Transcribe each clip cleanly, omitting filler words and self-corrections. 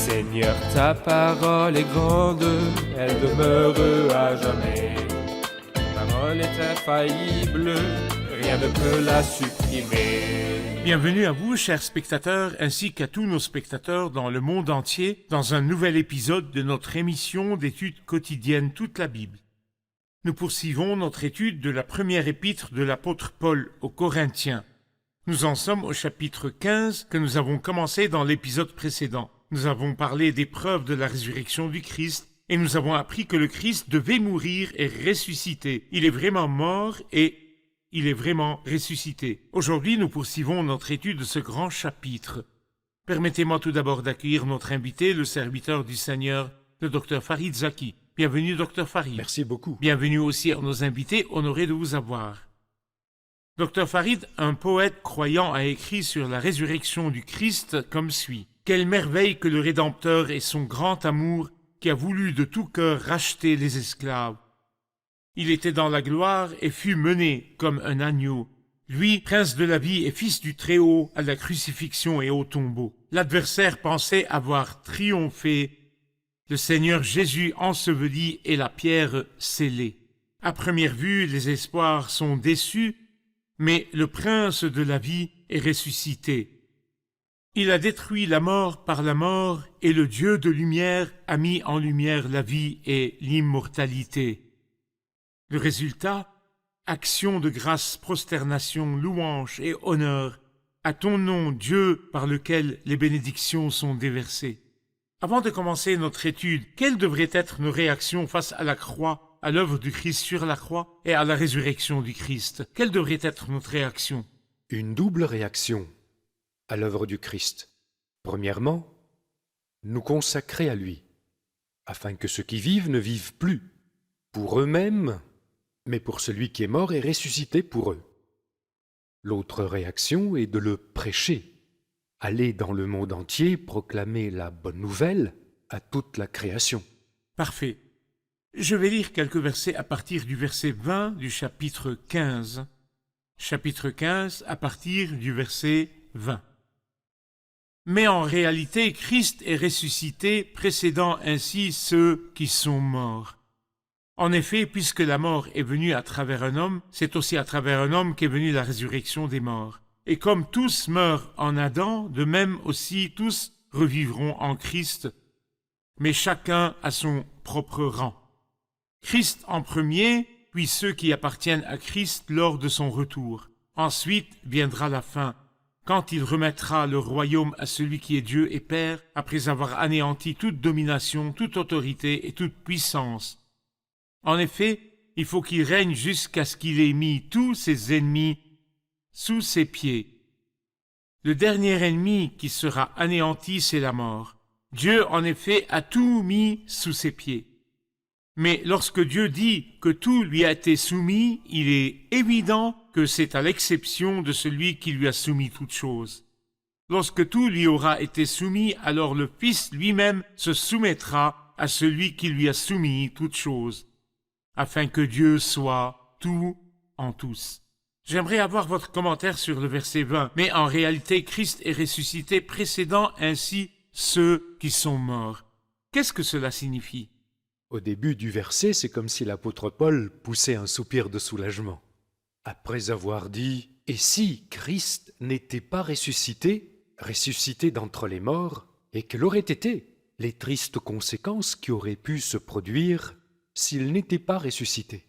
Seigneur, ta parole est grande, elle demeure à jamais. Ta parole est infaillible, rien ne peut la supprimer. Bienvenue à vous, chers spectateurs, ainsi qu'à tous nos spectateurs dans le monde entier, dans un nouvel épisode de notre émission d'études quotidiennes Toute la Bible. Nous poursuivons notre étude de la première épître de l'apôtre Paul aux Corinthiens. Nous en sommes au chapitre 15 que nous avons commencé dans l'épisode précédent. Nous avons parlé des preuves de la résurrection du Christ et nous avons appris que le Christ devait mourir et ressusciter. Il est vraiment mort et il est vraiment ressuscité. Aujourd'hui, nous poursuivons notre étude de ce grand chapitre. Permettez-moi tout d'abord d'accueillir notre invité, le serviteur du Seigneur, le Dr Farid Zaki. Bienvenue, Dr Farid. Merci beaucoup. Bienvenue aussi à nos invités, honorés de vous avoir. Dr Farid, un poète croyant, a écrit sur la résurrection du Christ comme suit. Quelle merveille que le Rédempteur et son grand amour qui a voulu de tout cœur racheter les esclaves. Il était dans la gloire et fut mené comme un agneau. Lui, prince de la vie et fils du Très-Haut, à la crucifixion et au tombeau. L'adversaire pensait avoir triomphé. Le Seigneur Jésus enseveli et la pierre scellée. À première vue, les espoirs sont déçus, mais le prince de la vie est ressuscité. Il a détruit la mort par la mort, et le Dieu de lumière a mis en lumière la vie et l'immortalité. Le résultat, action de grâce, prosternation, louange et honneur à ton nom, Dieu, par lequel les bénédictions sont déversées. Avant de commencer notre étude, quelles devraient être nos réactions face à la croix, à l'œuvre du Christ sur la croix et à la résurrection du Christ? Quelle devrait être notre réaction? Une double réaction à l'œuvre du Christ. Premièrement, nous consacrer à lui, afin que ceux qui vivent ne vivent plus pour eux-mêmes, mais pour celui qui est mort et ressuscité pour eux. L'autre réaction est de le prêcher, aller dans le monde entier proclamer la bonne nouvelle à toute la création. Parfait. Je vais lire quelques versets à partir du verset 20 du chapitre 15. Chapitre 15 à partir du verset 20. Mais en réalité, Christ est ressuscité, précédant ainsi ceux qui sont morts. En effet, puisque la mort est venue à travers un homme, c'est aussi à travers un homme qu'est venue la résurrection des morts. Et comme tous meurent en Adam, de même aussi tous revivront en Christ, mais chacun à son propre rang. Christ en premier, puis ceux qui appartiennent à Christ lors de son retour. Ensuite viendra la fin, quand il remettra le royaume à celui qui est Dieu et Père, après avoir anéanti toute domination, toute autorité et toute puissance. En effet, il faut qu'il règne jusqu'à ce qu'il ait mis tous ses ennemis sous ses pieds. Le dernier ennemi qui sera anéanti, c'est la mort. Dieu, en effet, a tout mis sous ses pieds. Mais lorsque Dieu dit que tout lui a été soumis, il est évident que c'est à l'exception de celui qui lui a soumis toutes choses. Lorsque tout lui aura été soumis, alors le Fils lui-même se soumettra à celui qui lui a soumis toutes choses, afin que Dieu soit tout en tous. J'aimerais avoir votre commentaire sur le verset 20. Mais en réalité, Christ est ressuscité, précédant ainsi ceux qui sont morts. Qu'est-ce que cela signifie? Au début du verset, c'est comme si l'apôtre Paul poussait un soupir de soulagement. Après avoir dit « Et si Christ n'était pas ressuscité, ressuscité d'entre les morts, et quelles auraient été les tristes conséquences qui auraient pu se produire s'il n'était pas ressuscité ?»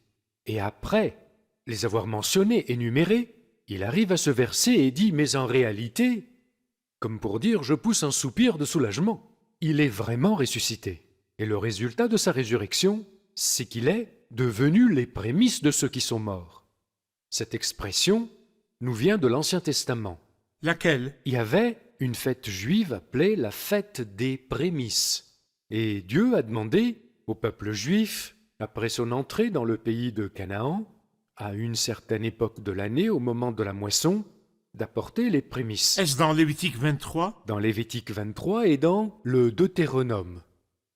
Et après les avoir mentionnés, énumérés, il arrive à ce verset et dit « Mais en réalité, comme pour dire, je pousse un soupir de soulagement, il est vraiment ressuscité. » Et le résultat de sa résurrection, c'est qu'il est devenu les prémices de ceux qui sont morts. Cette expression nous vient de l'Ancien Testament. Laquelle? Il y avait une fête juive appelée la fête des prémices. Et Dieu a demandé au peuple juif, après son entrée dans le pays de Canaan, à une certaine époque de l'année, au moment de la moisson, d'apporter les prémices. Est-ce dans Lévitique 23? Dans Lévitique 23 et dans le Deutéronome.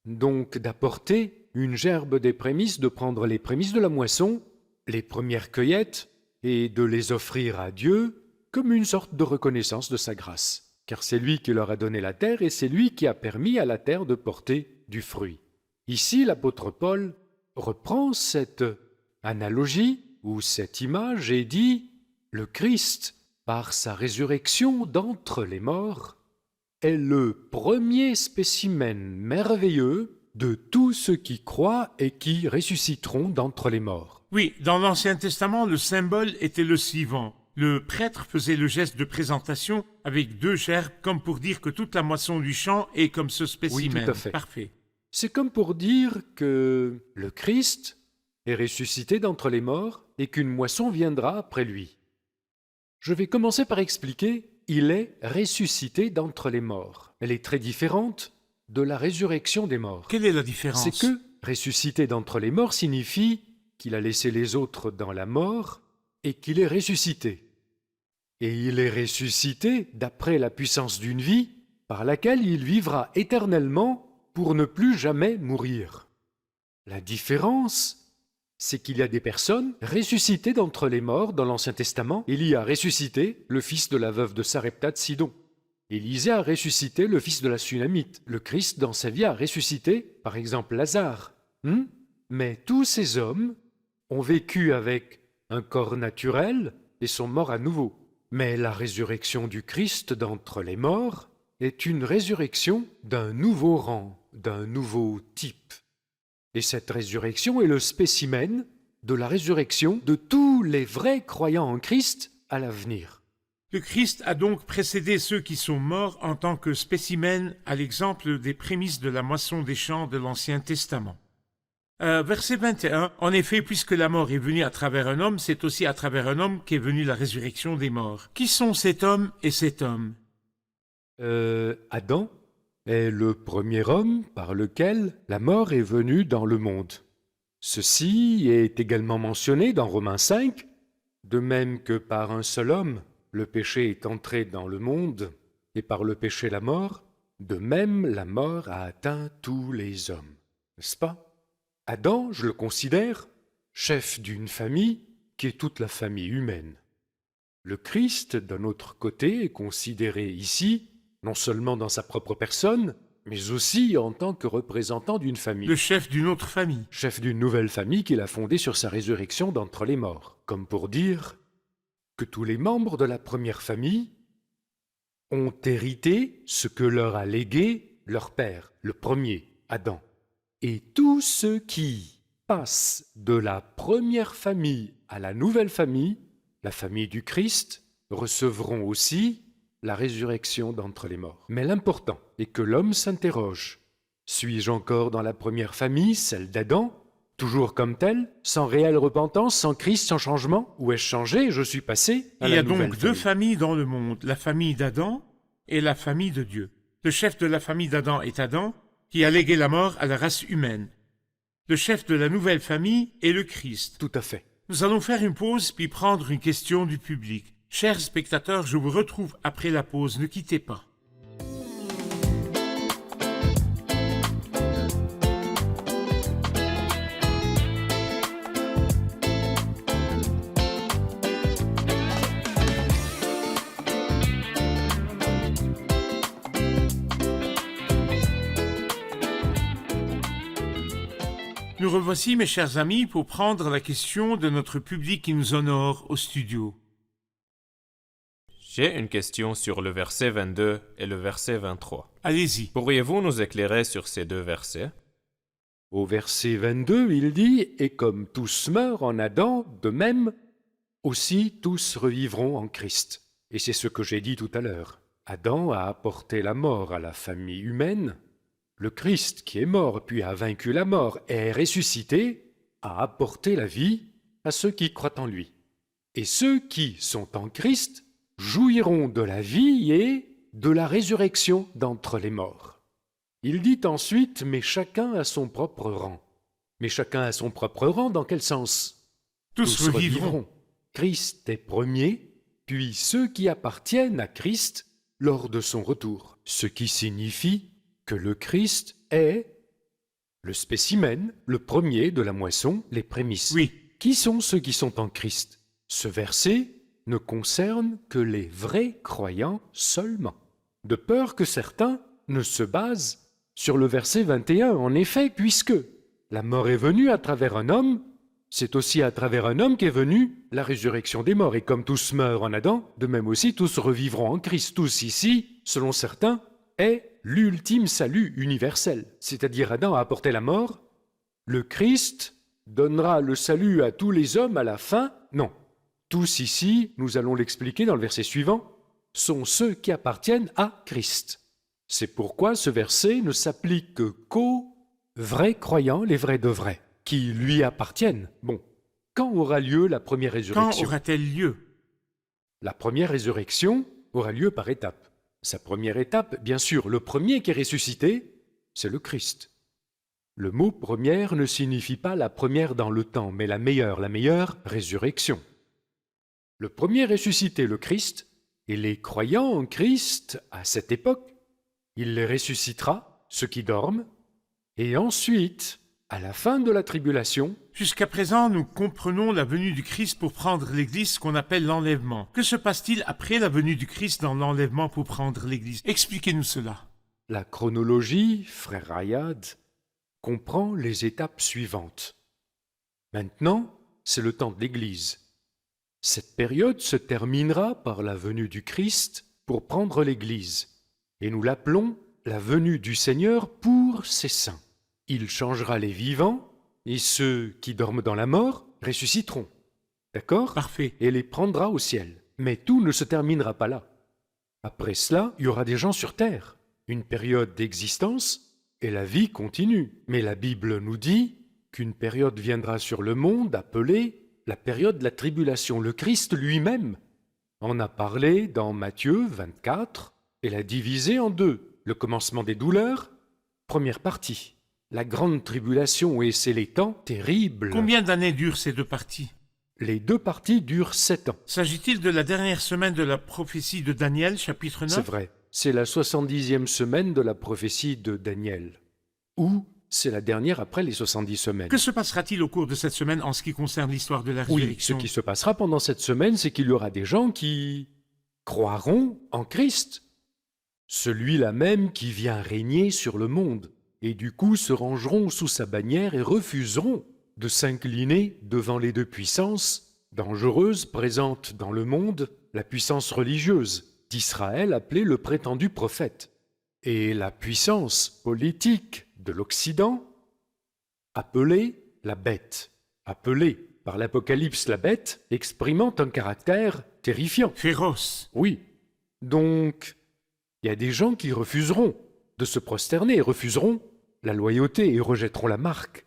Donc d'apporter une gerbe des prémices, de prendre les prémices de la moisson, les premières cueillettes, et de les offrir à Dieu comme une sorte de reconnaissance de sa grâce. car c'est lui qui leur a donné la terre et c'est lui qui a permis à la terre de porter du fruit. Ici, l'apôtre Paul reprend cette analogie ou cette image et dit « Le Christ, par sa résurrection d'entre les morts, est le premier spécimen merveilleux de tous ceux qui croient et qui ressusciteront d'entre les morts. » Oui, dans l'Ancien Testament, le symbole était le suivant. Le prêtre faisait le geste de présentation avec 2 gerbes, comme pour dire que toute la moisson du champ est comme ce spécimen. Oui, tout à fait. Parfait. C'est comme pour dire que le Christ est ressuscité d'entre les morts et qu'une moisson viendra après lui. Je vais commencer par expliquer, il est ressuscité d'entre les morts. Elle est très différente de la résurrection des morts. Quelle est la différence? C'est que ressuscité d'entre les morts signifie qu'il a laissé les autres dans la mort et qu'il est ressuscité. Et il est ressuscité d'après la puissance d'une vie par laquelle il vivra éternellement pour ne plus jamais mourir. La différence, c'est qu'il y a des personnes ressuscitées d'entre les morts dans l'Ancien Testament. Élie a ressuscité le fils de la veuve de Sarepta de Sidon. Élisée a ressuscité le fils de la Sunamite. Le Christ, dans sa vie, a ressuscité, par exemple, Lazare. Mais tous ces hommes ont vécu avec un corps naturel et sont morts à nouveau. Mais la résurrection du Christ d'entre les morts est une résurrection d'un nouveau rang, d'un nouveau type. Et cette résurrection est le spécimen de la résurrection de tous les vrais croyants en Christ à l'avenir. Le Christ a donc précédé ceux qui sont morts en tant que spécimen à l'exemple des prémices de la moisson des champs de l'Ancien Testament. Verset 21, en effet, puisque la mort est venue à travers un homme, c'est aussi à travers un homme qu'est venue la résurrection des morts. Qui sont cet homme et cet homme? Adam est le premier homme par lequel la mort est venue dans le monde. Ceci est également mentionné dans Romains 5, de même que par un seul homme, le péché est entré dans le monde, et par le péché la mort, de même la mort a atteint tous les hommes. N'est-ce pas? Adam, je le considère, chef d'une famille qui est toute la famille humaine. Le Christ, d'un autre côté, est considéré ici, non seulement dans sa propre personne, mais aussi en tant que représentant d'une famille. Le chef d'une autre famille. Chef d'une nouvelle famille qu'il a fondée sur sa résurrection d'entre les morts. Comme pour dire que tous les membres de la première famille ont hérité ce que leur a légué leur père, le premier, Adam. Et tous ceux qui passent de la première famille à la nouvelle famille, la famille du Christ, recevront aussi la résurrection d'entre les morts. Mais l'important est que l'homme s'interroge. Suis-je encore dans la première famille, celle d'Adam, toujours comme telle, sans réelle repentance, sans Christ, sans changement? Ou ai-je changé et je suis passé à Il y la a nouvelle donc 2 famille? familles dans le monde, la famille d'Adam et la famille de Dieu. Le chef de la famille d'Adam est Adam, qui a légué la mort à la race humaine. Le chef de la nouvelle famille est le Christ. Tout à fait. Nous allons faire une pause puis prendre une question du public. Chers spectateurs, je vous retrouve après la pause, ne quittez pas. Nous revoici, mes chers amis, pour prendre la question de notre public qui nous honore au studio. J'ai une question sur le verset 22 et le verset 23. Allez-y. Pourriez-vous nous éclairer sur ces 2 versets? Au verset 22, il dit « Et comme tous meurent en Adam, de même, aussi tous revivront en Christ. » Et c'est ce que j'ai dit tout à l'heure. Adam a apporté la mort à la famille humaine. Le Christ, qui est mort puis a vaincu la mort et est ressuscité, a apporté la vie à ceux qui croient en lui. Et ceux qui sont en Christ jouiront de la vie et de la résurrection d'entre les morts. Il dit ensuite « Mais chacun a son propre rang. » Mais chacun a son propre rang dans quel sens? Tous revivront. Christ est premier, puis ceux qui appartiennent à Christ lors de son retour. Ce qui signifie que le Christ est le spécimen, le premier de la moisson, les prémices. Oui. Qui sont ceux qui sont en Christ? Ce verset ne concerne que les vrais croyants seulement. de peur que certains ne se basent sur le verset 21. En effet, puisque la mort est venue à travers un homme, c'est aussi à travers un homme qu'est venue la résurrection des morts. Et comme tous meurent en Adam, de même aussi tous revivront en Christ. Tous ici, selon certains, est l'ultime salut universel. C'est-à-dire Adam a apporté la mort, le Christ donnera le salut à tous les hommes à la fin. Non, tous ici, nous allons l'expliquer dans le verset suivant, sont ceux qui appartiennent à Christ. C'est pourquoi ce verset ne s'applique qu'aux vrais croyants, les vrais de vrais, qui lui appartiennent. Bon, quand aura lieu la première Quand résurrection? aura-t-elle lieu? La première résurrection aura lieu par étapes. Sa première étape, bien sûr, le premier qui est ressuscité, c'est le Christ. Le mot première ne signifie pas la première dans le temps, mais la meilleure résurrection. Le premier ressuscité, le Christ, et les croyants en Christ, à cette époque, il les ressuscitera, ceux qui dorment, et ensuite, à la fin de la tribulation, Jusqu'à présent, nous comprenons la venue du Christ pour prendre l'Église, qu'on appelle l'enlèvement. Que se passe-t-il après la venue du Christ dans l'enlèvement pour prendre l'Église? Expliquez-nous cela. la chronologie, frère Rayad, comprend les étapes suivantes. Maintenant, c'est le temps de l'Église. Cette période se terminera par la venue du Christ pour prendre l'Église, et nous l'appelons la venue du Seigneur pour ses saints. Il changera les vivants, et ceux qui dorment dans la mort ressusciteront. D'accord? Parfait. Et les prendra au ciel. Mais tout ne se terminera pas là. Après cela, il y aura des gens sur terre, une période d'existence, et la vie continue. Mais la Bible nous dit qu'une période viendra sur le monde appelée la période de la tribulation. Le Christ lui-même en a parlé dans Matthieu 24 et l'a divisé en deux. Le commencement des douleurs, première partie. La grande tribulation, et c'est les temps terribles. Combien d'années durent ces deux parties? Les deux parties durent 7 ans. S'agit-il de la dernière semaine de la prophétie de Daniel, chapitre 9? C'est vrai. C'est la 70e semaine de la prophétie de Daniel. Ou c'est la dernière après les 70 semaines. Que se passera-t-il au cours de cette semaine en ce qui concerne l'histoire de la Oui, ce résurrection? qui se passera pendant cette semaine, c'est qu'il y aura des gens qui croiront en Christ, celui-là même qui vient régner sur le monde, et du coup se rangeront sous sa bannière et refuseront de s'incliner devant les deux puissances dangereuses présentes dans le monde, la puissance religieuse d'Israël appelée le prétendu prophète, et la puissance politique de l'Occident appelée la bête, appelée par l'Apocalypse la bête, exprimant un caractère terrifiant. Féroce. Oui, donc il y a des gens qui refuseront de se prosterner, refuseront la loyauté et rejetteront la marque,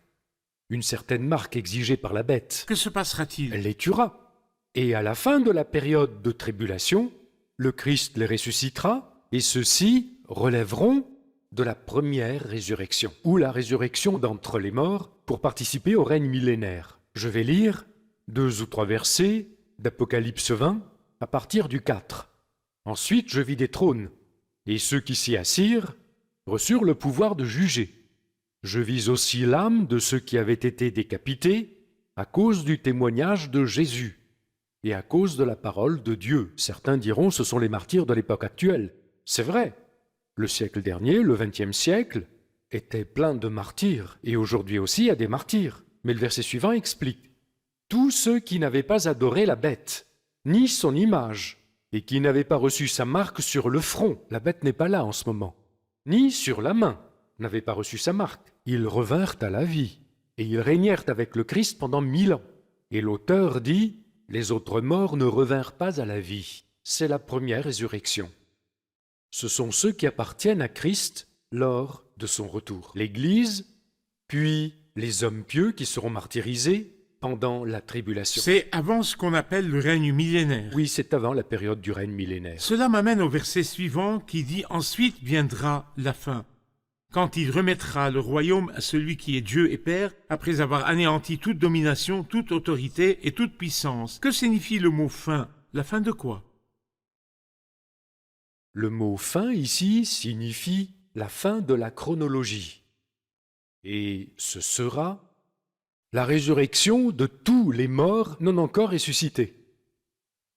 une certaine marque exigée par la bête. Que se passera-t-il? Elle les tuera. Et à la fin de la période de tribulation, le Christ les ressuscitera, et ceux-ci relèveront de la première résurrection, ou la résurrection d'entre les morts, pour participer au règne millénaire. Je vais lire 2 ou 3 versets d'Apocalypse 20 à partir du 4. Ensuite je vis des trônes, et ceux qui s'y assirent reçurent le pouvoir de juger. Je vis aussi l'âme de ceux qui avaient été décapités à cause du témoignage de Jésus et à cause de la parole de Dieu. Certains diront ce sont les martyrs de l'époque actuelle. C'est vrai. Le siècle dernier, le XXe siècle, était plein de martyrs, et aujourd'hui aussi il y a des martyrs. Mais le verset suivant explique « Tous ceux qui n'avaient pas adoré la bête, ni son image, et qui n'avaient pas reçu sa marque sur le front, la bête n'est pas là en ce moment, ni sur la main, n'avaient pas reçu sa marque. Ils revinrent à la vie, et ils régnèrent avec le Christ pendant 1000 ans. » Et l'auteur dit « Les autres morts ne revinrent pas à la vie. » C'est la première résurrection. Ce sont ceux qui appartiennent à Christ lors de son retour. L'Église, puis les hommes pieux qui seront martyrisés pendant la tribulation. C'est avant ce qu'on appelle le règne millénaire. Oui, c'est avant la période du règne millénaire. Cela m'amène au verset suivant qui dit « Ensuite viendra la fin, quand il remettra le royaume à celui qui est Dieu et Père, après avoir anéanti toute domination, toute autorité et toute puissance. » Que signifie le mot « fin » ? La fin de quoi ? Le mot « fin » ici signifie la fin de la chronologie. Et ce sera la résurrection de tous les morts non encore ressuscités.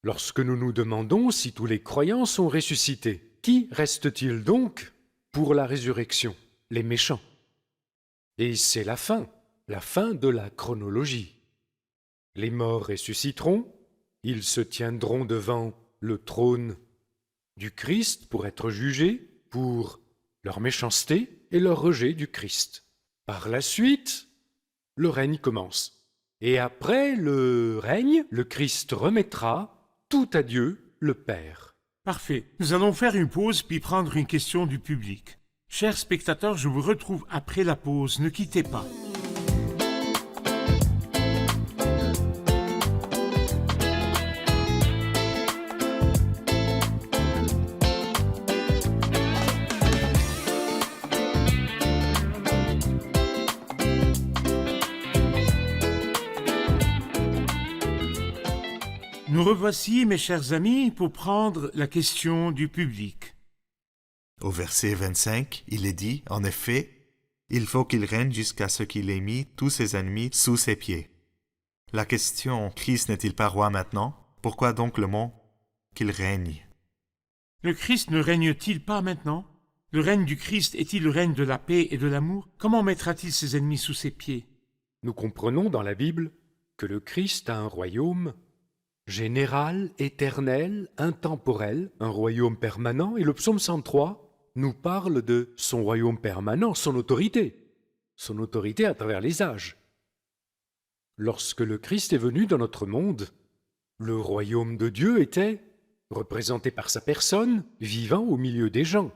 Lorsque nous nous demandons si tous les croyants sont ressuscités, Qui reste-t-il donc pour la résurrection? Les méchants. Et c'est la fin de la chronologie. Les morts ressusciteront, ils se tiendront devant le trône du Christ pour être jugés pour leur méchanceté et leur rejet du Christ. Par la suite, le règne commence. Et après le règne, le Christ remettra tout à Dieu le Père. Parfait. Nous allons faire une pause puis prendre une question du public. Chers spectateurs, je vous retrouve après la pause. Ne quittez pas. Nous revoici, mes chers amis, pour prendre la question du public. Au verset 25, il est dit, en effet, « Il faut qu'il règne jusqu'à ce qu'il ait mis tous ses ennemis sous ses pieds. » La question, Christ n'est-il pas roi maintenant? Pourquoi donc le mot « qu'il règne » ? Le Christ ne règne-t-il pas maintenant? Le règne du Christ est-il le règne de la paix et de l'amour? Comment mettra-t-il ses ennemis sous ses pieds? Nous comprenons dans la Bible que le Christ a un royaume général, éternel, intemporel, un royaume permanent, et le psaume 103 nous parle de son royaume permanent, son autorité à travers les âges. Lorsque le Christ est venu dans notre monde, le royaume de Dieu était représenté par sa personne, vivant au milieu des gens.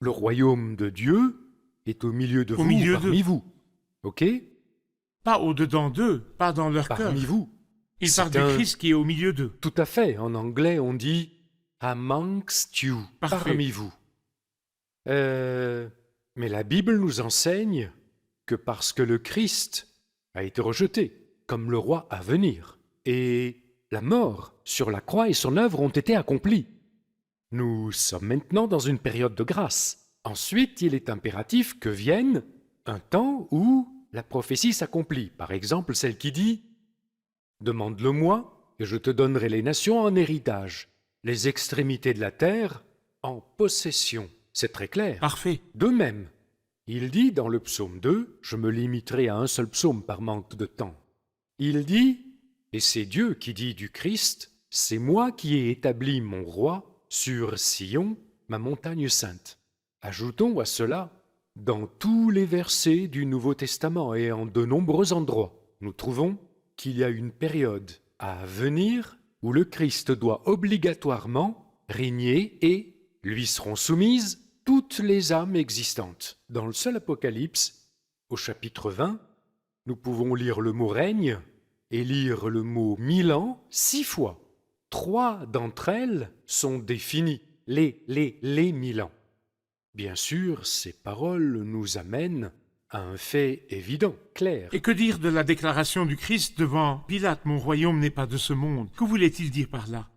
Le royaume de Dieu est au milieu de vous, parmi vous. Ok? Pas au-dedans d'eux, pas dans leur cœur. Parmi vous. Il parle du Christ qui est au milieu d'eux. Tout à fait. En anglais, on dit « amongst you », parmi vous. Mais la Bible nous enseigne que parce que le Christ a été rejeté comme le roi à venir, et la mort sur la croix et son œuvre ont été accomplies, nous sommes maintenant dans une période de grâce. Ensuite, il est impératif que vienne un temps où la prophétie s'accomplit. Par exemple, celle qui dit « Demande-le-moi, et je te donnerai les nations en héritage, les extrémités de la terre en possession. » C'est très clair. Parfait. De même, il dit dans le psaume 2, je me limiterai à un seul psaume par manque de temps. Il dit, et c'est Dieu qui dit du Christ, c'est moi qui ai établi mon roi sur Sion, ma montagne sainte. Ajoutons à cela, dans tous les versets du Nouveau Testament et en de nombreux endroits, nous trouvons qu'il y a une période à venir où le Christ doit obligatoirement régner et lui seront soumises toutes les âmes existantes. Dans le seul Apocalypse, au chapitre 20, nous pouvons lire le mot règne et lire le mot 1000 ans 6 fois. 3 d'entre elles sont définies, les 1000 ans. Bien sûr, ces paroles nous amènent à un fait évident, clair. Et que dire de la déclaration du Christ devant Pilate, mon royaume n'est pas de ce monde? Que voulait-il dire par là?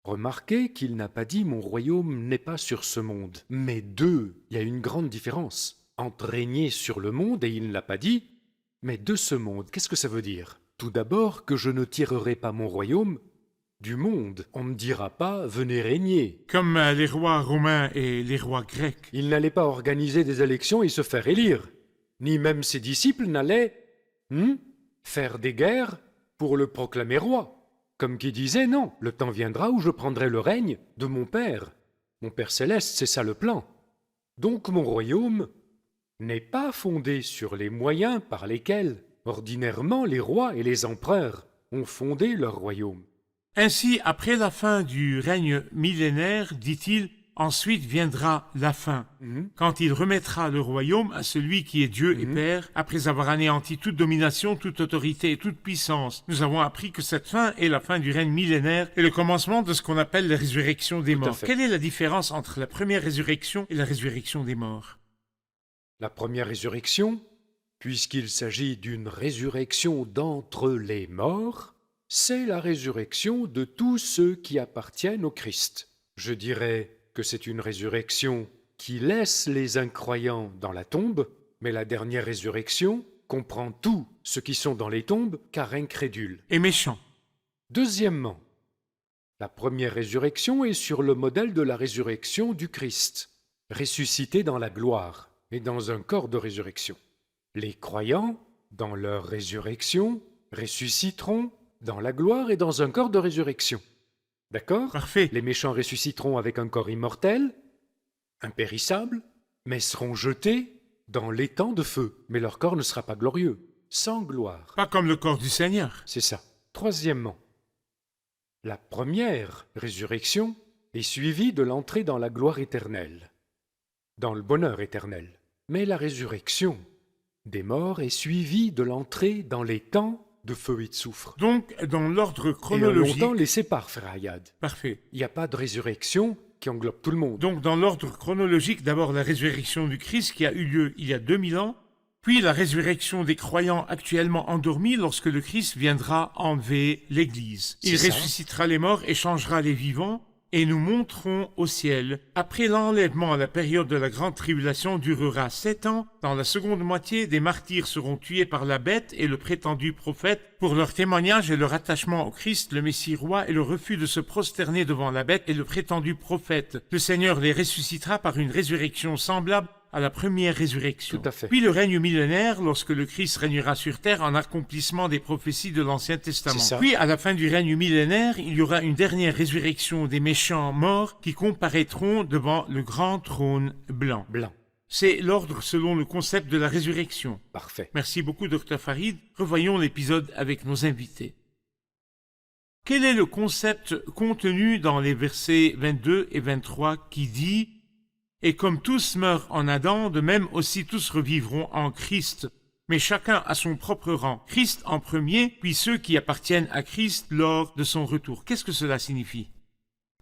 Remarquez qu'il n'a pas dit « mon royaume n'est pas sur ce monde ». Mais il y a une grande différence entre régner sur le monde et il ne l'a pas dit « mais de ce monde ». Qu'est-ce que ça veut dire? Tout d'abord que je ne tirerai pas mon royaume du monde. On ne dira pas « venez régner ». Comme les rois romains et les rois grecs. Il n'allait pas organiser des élections et se faire élire. Ni même ses disciples n'allaient faire des guerres pour le proclamer roi. Comme qui disait, non, le temps viendra où je prendrai le règne de mon Père. Mon Père céleste, c'est ça le plan. Donc mon royaume n'est pas fondé sur les moyens par lesquels, ordinairement, les rois et les empereurs ont fondé leur royaume. Ainsi, après la fin du règne millénaire, dit-il, ensuite viendra la fin, quand il remettra le royaume à celui qui est Dieu et Père, après avoir anéanti toute domination, toute autorité et toute puissance. Nous avons appris que cette fin est la fin du règne millénaire et le commencement de ce qu'on appelle la résurrection des morts. Quelle est la différence entre la première résurrection et la résurrection des morts? La première résurrection, puisqu'il s'agit d'une résurrection d'entre les morts, c'est la résurrection de tous ceux qui appartiennent au Christ. Je dirais que c'est une résurrection qui laisse les incroyants dans la tombe, mais la dernière résurrection comprend tous ceux qui sont dans les tombes car incrédules. Et méchants. Deuxièmement, La première résurrection est sur le modèle de la résurrection du Christ, ressuscité dans la gloire et dans un corps de résurrection. Les croyants, dans leur résurrection, ressusciteront dans la gloire et dans un corps de résurrection. D'accord? Parfait. Les méchants ressusciteront avec un corps immortel, impérissable, mais seront jetés dans l'étang de feu. Mais leur corps ne sera pas glorieux, sans gloire. Pas comme le corps du Seigneur. C'est ça. Troisièmement, la première résurrection est suivie de l'entrée dans la gloire éternelle, dans le bonheur éternel. Mais la résurrection des morts est suivie de l'entrée dans les temps de feu et de soufre. Donc, dans l'ordre Et un chronologique... longtemps les sépare, frère Hayad. Parfait. Il n'y a pas de résurrection qui englobe tout le monde. Donc, dans l'ordre chronologique, d'abord la résurrection du Christ qui a eu lieu il y a 2000 ans, puis la résurrection des croyants actuellement endormis lorsque le Christ viendra enlever l'Église. Il C'est ça. ressuscitera les morts et changera les vivants, et nous monterons au ciel. Après l'enlèvement, la période de la grande tribulation durera 7 ans. Dans la seconde moitié, des martyrs seront tués par la bête et le prétendu prophète pour leur témoignage et leur attachement au Christ, le Messie roi, et le refus de se prosterner devant la bête et le prétendu prophète. Le Seigneur les ressuscitera par une résurrection semblable à la première résurrection. Tout à fait. Puis le règne millénaire, lorsque le Christ régnera sur terre en accomplissement des prophéties de l'Ancien Testament. C'est ça. Puis, à la fin du règne millénaire, il y aura une dernière résurrection des méchants morts qui comparaîtront devant le grand trône blanc. Blanc. C'est l'ordre selon le concept de la résurrection. Parfait. Merci beaucoup, Dr Farid. Revoyons l'épisode avec nos invités. Quel est le concept contenu dans les versets 22 et 23 qui dit « Et comme tous meurent en Adam, de même aussi tous revivront en Christ, mais chacun à son propre rang, Christ en premier, puis ceux qui appartiennent à Christ lors de son retour. » Qu'est-ce que cela signifie?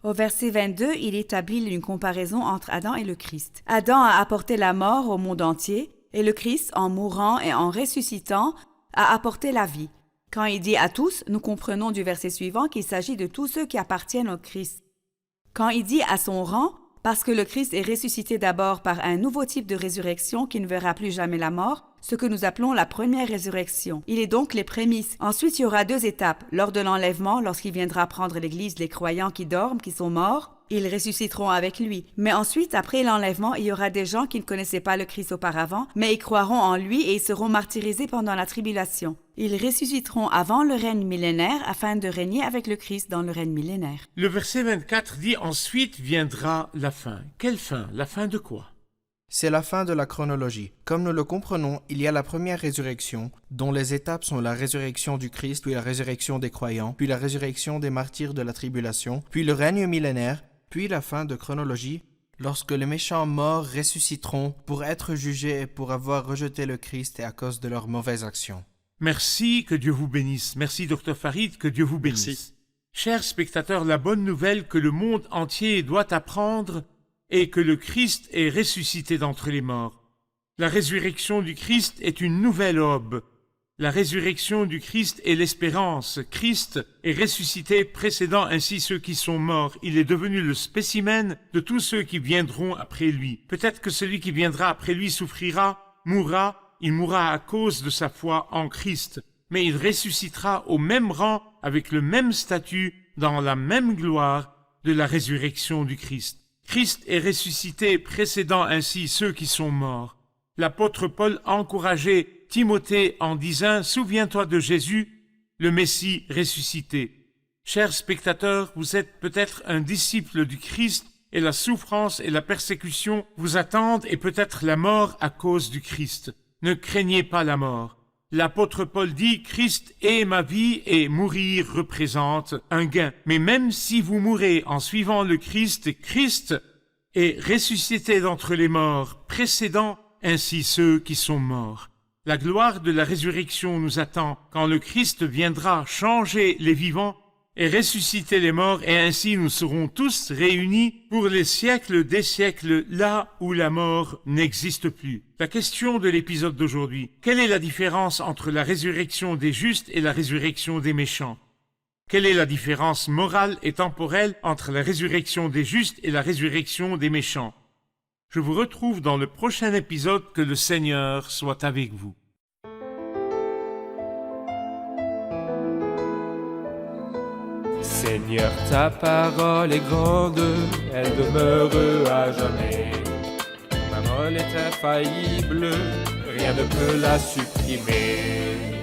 Au verset 22, il établit une comparaison entre Adam et le Christ. Adam a apporté la mort au monde entier, et le Christ, en mourant et en ressuscitant, a apporté la vie. Quand il dit « à tous », nous comprenons du verset suivant qu'il s'agit de tous ceux qui appartiennent au Christ. Quand il dit « à son rang », parce que le Christ est ressuscité d'abord par un nouveau type de résurrection qui ne verra plus jamais la mort, ce que nous appelons la première résurrection. Il est donc les prémices. Ensuite, il y aura 2 étapes. Lors de l'enlèvement, lorsqu'il viendra prendre l'Église, les croyants qui dorment, qui sont morts, ils ressusciteront avec lui. Mais ensuite, après l'enlèvement, il y aura des gens qui ne connaissaient pas le Christ auparavant, mais ils croiront en lui et ils seront martyrisés pendant la tribulation. Ils ressusciteront avant le règne millénaire afin de régner avec le Christ dans le règne millénaire. Le verset 24 dit « Ensuite viendra la fin ». Quelle fin? La fin de quoi? C'est la fin de la chronologie. Comme nous le comprenons, il y a la première résurrection, dont les étapes sont la résurrection du Christ, puis la résurrection des croyants, puis la résurrection des martyrs de la tribulation, puis le règne millénaire, puis la fin de chronologie, lorsque les méchants morts ressusciteront pour être jugés et pour avoir rejeté le Christ et à cause de leurs mauvaises actions. Merci, que Dieu vous bénisse. Merci, Dr Farid, que Dieu vous bénisse. Merci. Chers spectateurs, la bonne nouvelle que le monde entier doit apprendre est que le Christ est ressuscité d'entre les morts. La résurrection du Christ est une nouvelle aube. La résurrection du Christ est l'espérance. Christ est ressuscité, précédant ainsi ceux qui sont morts. Il est devenu le spécimen de tous ceux qui viendront après lui. Peut-être que celui qui viendra après lui souffrira, mourra, il mourra à cause de sa foi en Christ, mais il ressuscitera au même rang, avec le même statut, dans la même gloire de la résurrection du Christ. Christ est ressuscité, précédant ainsi ceux qui sont morts. L'apôtre Paul encourageait Timothée en disant « Souviens-toi de Jésus, le Messie ressuscité ». Chers spectateurs, vous êtes peut-être un disciple du Christ et la souffrance et la persécution vous attendent et peut-être la mort à cause du Christ. Ne craignez pas la mort. L'apôtre Paul dit « Christ est ma vie et mourir représente un gain ». Mais même si vous mourrez en suivant le Christ, Christ est ressuscité d'entre les morts, précédant ainsi ceux qui sont morts. La gloire de la résurrection nous attend quand le Christ viendra changer les vivants et ressusciter les morts, et ainsi nous serons tous réunis pour les siècles des siècles, là où la mort n'existe plus. La question de l'épisode d'aujourd'hui: quelle est la différence entre la résurrection des justes et la résurrection des méchants? Quelle est la différence morale et temporelle entre la résurrection des justes et la résurrection des méchants? Je vous retrouve dans le prochain épisode. Que le Seigneur soit avec vous. Seigneur, ta parole est grande, elle demeure à jamais. Ta parole est infaillible, rien ne peut la supprimer.